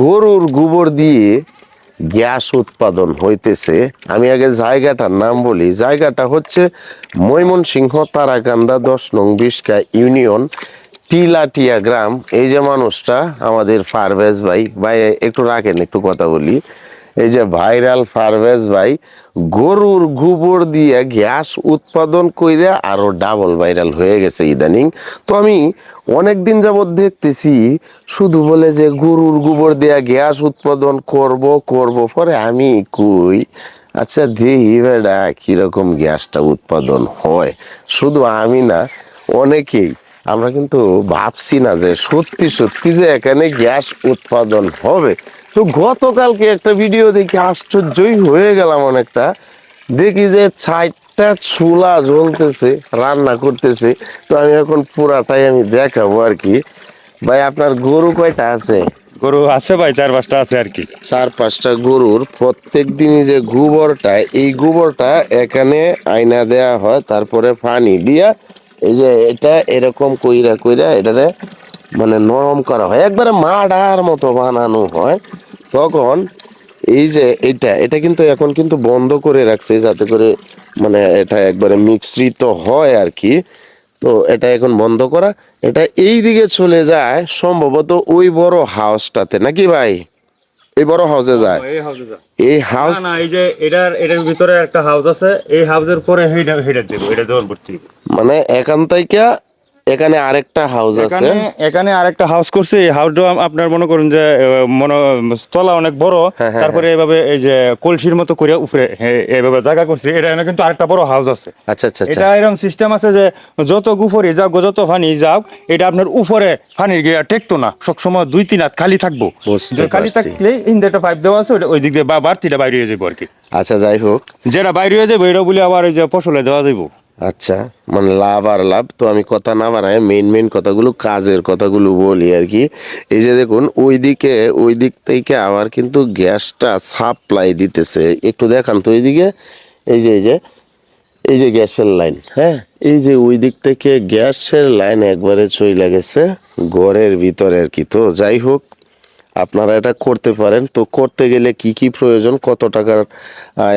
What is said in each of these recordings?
গরুর গোবর দিয়ে গ্যাস উৎপাদন হইতেছে। আমি আগে জায়গাটার নাম বলি। জায়গাটা হচ্ছে ময়মনসিংহ তারাকান্দা 10 নং বিশকা ইউনিয়ন টিলাটিয়া গ্রাম। এই যে মানুষটা আমাদের পারভেজ ভাই, ভাই একটু রাখেন, একটু কথা বলি। এই যে ভাইরাল পারভেজ ভাই গরুর গোবর দিয়ে গ্যাস উৎপাদন কইরে আরো ডাবল ভাইরাল হয়ে গেছে ইদানিং। তো আমি অনেক দিন যাবত দেখতেছি শুধু বলে যে গরুর গোবর দিয়ে গ্যাস উৎপাদন করব করব, পরে আমি কই আচ্ছা দেখি বেটা কিরকম গ্যাসটা উৎপাদন হয়। শুধু আমি না, অনেকেই আমরা কিন্তু ভাবছি না যে সত্যি সত্যি যে এখানে গ্যাস উৎপাদন হবে। তো গতকালকে একটা ভিডিও দেখে আশ্চর্যই হয়ে গেলাম অনেকটা। দেখি যে 60টা চুলা জ্বলতেছে, রান্না করতেছে। তো আমি এখন পুরাটাই আমি দেখাবো আর কি। ভাই আপনার গরু কয়টা আছে? গরু আছে ভাই, 4-5টা আছে আর কি। 4-5টা গরুর প্রত্যেক দিনই যে গোবরটা, এই গোবরটা এখানে আয়না দেয়া হয়, তারপরে পানি দিয়া এই যে এটা এরকম কইরা কইরা এটারে মানে নরম করা হয়, একবারে মাডার মতো বানানো হয়। তখন এই যে এটা কিন্তু এখন কিন্তু বন্ধ করে রাখছে যাতে করে মানে এটা একবারে মিশ্রিত হয় আর কি। তো এটা এখন বন্ধ করা, এটা এই দিকে চলে যায় সম্ভবত ওই বড় হাউসটাতে, নাকি ভাই? এই বড় হাউসে যায়। এই হাউসে যা। এই না হাউস না, এই যে এটার ভিতরে একটা হাউস আছে, এই হাউসের পরে হেডার দেবো, এটা জোর ভর্তি। মানে এখান থেকে এখানে আরেকটা হাউস আছে। এখানে এখানে আরেকটা হাউস করছে। এই হাউসটা আপনার মনে করুন যে মনে তলা অনেক বড়। হ্যাঁ, হ্যাঁ, তারপরে এভাবে এই যে কলসির মতো করে উপরে এইভাবে জায়গা করছে। এটা এখানে কিন্তু আরেকটা বড় হাউস আছে। আচ্ছা আচ্ছা আচ্ছা। এটা এরকম সিস্টেম আছে যে যত গুফরি যাক যত পানি যাক, এটা আপনার উপরে পানির গিয়ে টেকতো না, সবসময় 2-3 হাত খালি থাকবো। বুঝতে যে খালি পারছি। থাকলেই ইন্দে একটা পাইপ দেওয়া আছে, ওই দিক দিয়ে বাড়তিটা বাইরে হয়ে যাবো আর কি। আচ্ছা যাই হোক। যেটা বাইরে হয়ে যাবে এটা বলে আবার এই যে ফসলে দেওয়া যাবো। আচ্ছা, মানে লাভ আর লাভ। তো আমি কথা না বাড়াই মেইন কথাগুলো, কাজের কথাগুলো বলি আর কি। এই যে দেখুন ওই দিক থেকে আবার কিন্তু গ্যাসটা সাপ্লাই দিতেছে। একটু দেখান তো এইদিকে। এই যে এই যে এই যে গ্যাসের লাইন, হ্যাঁ, এই যে ওই দিক থেকে গ্যাসের লাইন একবারে চলে গেছে ঘরের ভিতরে আর কি। তো যাই হোক, আপনারা এটা করতে পারেন। তো করতে গেলে কি কি প্রয়োজন, কত টাকার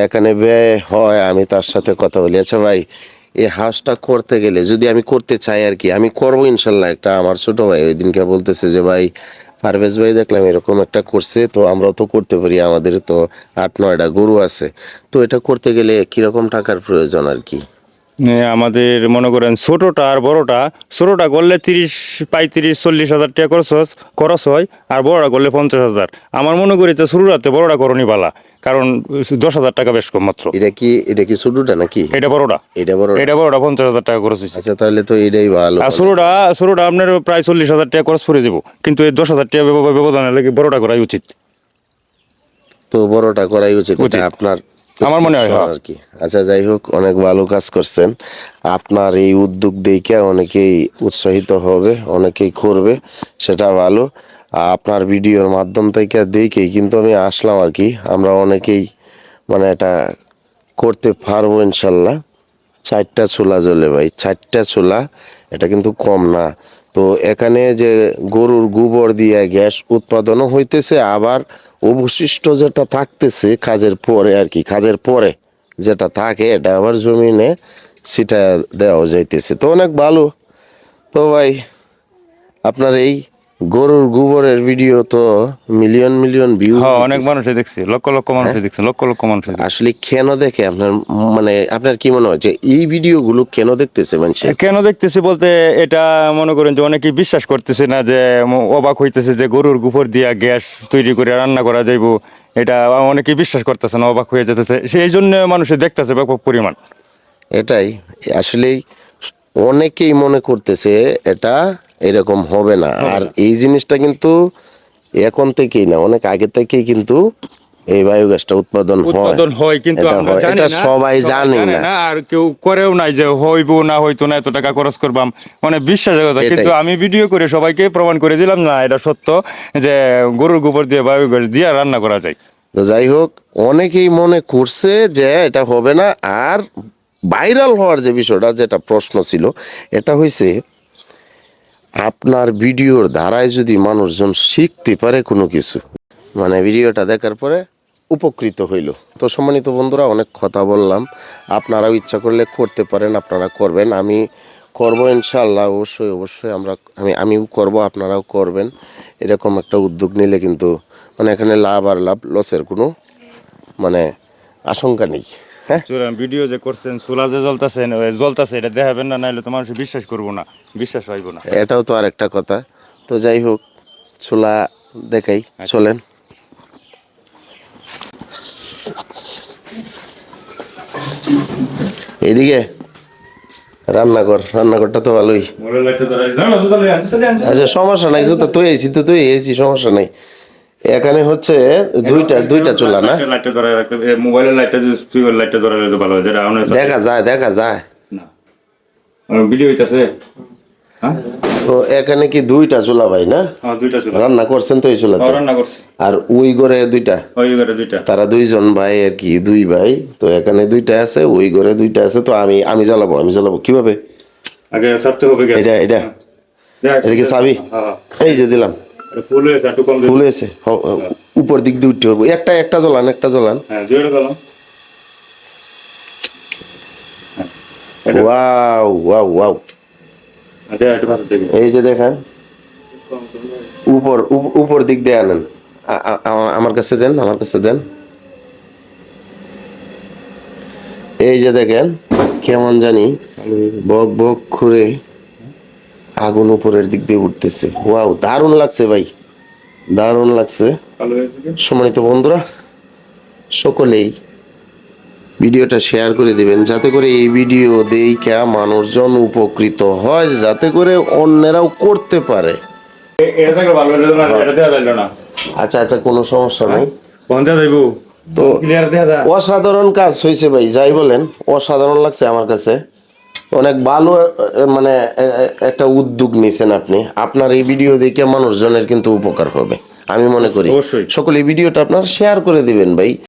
এখানে ব্যয় হয়, আমি তার সাথে কথা বলি। আচ্ছা ভাই, এই হাঁসটা করতে গেলে যদি আমি করতে চাই আর কি, আমি করবো ইনশাল্লাহ। একটা আমার ছোট ভাই ওই দিনকে বলতেছে যে ভাই পারভেজ ভাই দেখলাম এরকম একটা করছে, তো আমরাও তো করতে পারি, আমাদের তো 8-9টা গরু আছে। তো এটা করতে গেলে কিরকম টাকার প্রয়োজন আর কি? আমাদের মনে করেন ছোটটা আর বড়টা, ছোটটা করলে 35-40 হাজার টাকা খরচ হয়, আর বড়টা করলে 50,000। আমার মনে করি তো শুরুতে বড়টা করণই বালা, কারণ 10,000 টাকা বেশ কম মাত্র। এটা কি ছোটটা নাকি? এটা বড়টা। এটা বড়? এটা বড়টা 50,000 টাকা খরচ হয়েছে। আচ্ছা তাহলে তো এটাই ভালো আর হবে। ছোটটা আপনার প্রায় 40,000 টাকা খরচ পড়ে যাবো, কিন্তু এই 10,000 টাকা ব্যবধানের লাগে বড়টা করাই উচিত। তো বড়টা করাই উচিত, এটা আপনার আমার মনে হয়, হ্যাঁ। আর কি। আচ্ছা যাই হোক, অনেক ভালো কাজ করছেন। আপনার এই উদ্যোগ দেখে অনেকেই উৎসাহিত হবে, অনেকেই করবে, সেটা ভালো। আপনার ভিডিওর মাধ্যম থেকে দেখেই কিন্তু আমি আসলাম আর কি। আমরা অনেকেই মানে এটা করতে পারবো ইনশাল্লাহ। 4টা চুলা জ্বলে ভাই, 4টা চুলা, এটা কিন্তু কম না। তো এখানে যে গরুর গোবর দিয়ে গ্যাস উৎপাদনও হইতেছে, আবার অবশিষ্ট যেটা থাকতেছে কাজের পরে আর কি, কাজের পরে যেটা থাকে এটা আবার জমিনে সেটা দেওয়া যাইতেছে। তো অনেক ভালো। তো ভাই আপনার এই গরুর গোবরের ভিডিও তো মিলিয়ন ভিউ হ্যাঁ, অনেক হইতেছে। মানুষে দেখছি, লক্ষ লক্ষ মানুষে দেখছে, লক্ষ লক্ষ মানুষে দেখছে। আসলে কেন দেখে আপনার, মানে আপনার কি মনে হয় যে এই ভিডিওগুলো কেন দেখতেছে মানুষে? কেন দেখতেছি বলতে, এটা মনে করেন যে অনেকেই বিশ্বাস করতেছে না, যে অবাক হইতেছে যে গরুর গোবর দিয়া গ্যাস তৈরি করে রান্না করা যাইব। এটা অনেকেই বিশ্বাস করতেছে না, অবাক হয়ে যেতেছে, সেই জন্য মানুষে দেখতেছে ব্যাপক পরিমাণ। এটাই আসলেই অনেকেই মনে করতেছে এটা এরকম হবে না। আর এই জিনিসটা কিন্তু এখন থেকেই না, অনেক আগে থেকেই কিন্তু এই বায়োগ্যাসটা উৎপাদন হয়, কিন্তু এটা আমরা হয়, জানি এটা না, সবাই জানে না। আর কেউ করেও নাই যে হইব না হইতো না, এত টাকা খরচ করবাম, মানে বিশ্বাসের কথা। এটাই। কিন্তু আমি ভিডিও করে সবাইকে প্রমাণ করে দিলাম না, এটা সত্য যে গরুর গোবর দিয়ে বায়োগ্যাস দিয়ে রান্না করা যায়। তো যাই হোক, অনেকেই মনে করছে যে এটা হবে না। আর ভাইরাল হওয়ার যে বিষয়টা, যেটা প্রশ্ন ছিল, এটা হয়েছে আপনার ভিডিওর ধারায় যদি মানুষজন শিখতে পারে কোনো কিছু, মানে ভিডিওটা দেখার পরে উপকৃত হইল। তো সম্মানিত বন্ধুরা, অনেক কথা বললাম, আপনারাও ইচ্ছা করলে করতে পারেন, আপনারা করবেন, আমি করব ইনশাআল্লাহ, অবশ্যই অবশ্যই আমিও করব, আপনারাও করবেন। এরকম একটা উদ্যোগ নিলে কিন্তু মানে এখানে লাভ আর লাভ, লসের কোনো মানে আশঙ্কা নেই। হ্যাঁ, ভিডিও যে করছেন চুলা যে জ্বলতাছে এটা দেখাবেন না, নাহলে তো মানুষ বিশ্বাস করবো না, বিশ্বাস হইব না। এটাও তো আর একটা কথা। তো যাই হোক, ছোলা দেখাই, চলেন। এইদিকে রান্নাঘরটা তো ভালোই। আচ্ছা, সমস্যা নাই, জুতা তুই আইছি তো তুই আইছি, সমস্যা নাই। এখানে হচ্ছে দুইটা চুলা না? মোবাইলের লাইটটা লাইটটা ধরা ভালো হয়, যেটা দেখা যায় না ভিডিও হইতাছে। হ্যাঁ, তো এখানে কি দুইটা চুলা ভাই না? দুইটা চুলা রান্না করছেন তো এই চুলাতে? রান্না করছি। আর ওই ঘরে দুইটা? ওই ঘরে দুইটা। তারা দুইজন ভাই আর কি, দুই ভাই। তো এখানে দুইটা আছে, ওই ঘরে দুইটা আছে। তো আমি জ্বালাবো কিভাবে? আগে সারতে হবে। এটা কি চাবি? এই যে দিলাম। ফুল হয়েছে, একটু কম ফুল হয়েছে, উপর দিক দিয়ে উঠতে পারবো। একটা জ্বলান। হ্যাঁ, দুইটা জ্বালান। ওয়াও। এই যে দেখেন, উপর দিক দিয়ে আনেন। আমার কাছে দেন। এই যে দেখেন, কেমন জানি বক খুঁড়ে আগুন উপরের দিক দিয়ে উঠতেছে। ওয়াও, দারুণ লাগছে ভাই, দারুণ লাগছে। সম্মানিত বন্ধুরা, সকলেই ভিডিওটা শেয়ার করে দিবেন, যাতে করে এই ভিডিও দেখা মানুষজন উপকৃত হয়, যাতে করে অন্যরাও করতে পারে। আচ্ছা, কোনো সমস্যা নাই। তো অসাধারণ কাজ হয়েছে ভাই, যাই বলেন, অসাধারণ লাগছে আমার কাছে। অনেক ভালো মানে একটা উদ্যোগ নিছেন আপনি। আপনার এই ভিডিও দেখে মানুষজনের কিন্তু উপকার হবে, আমি মনে করি। অবশ্যই। সকলে ভিডিওটা আপনার শেয়ার করে দিবেন ভাই।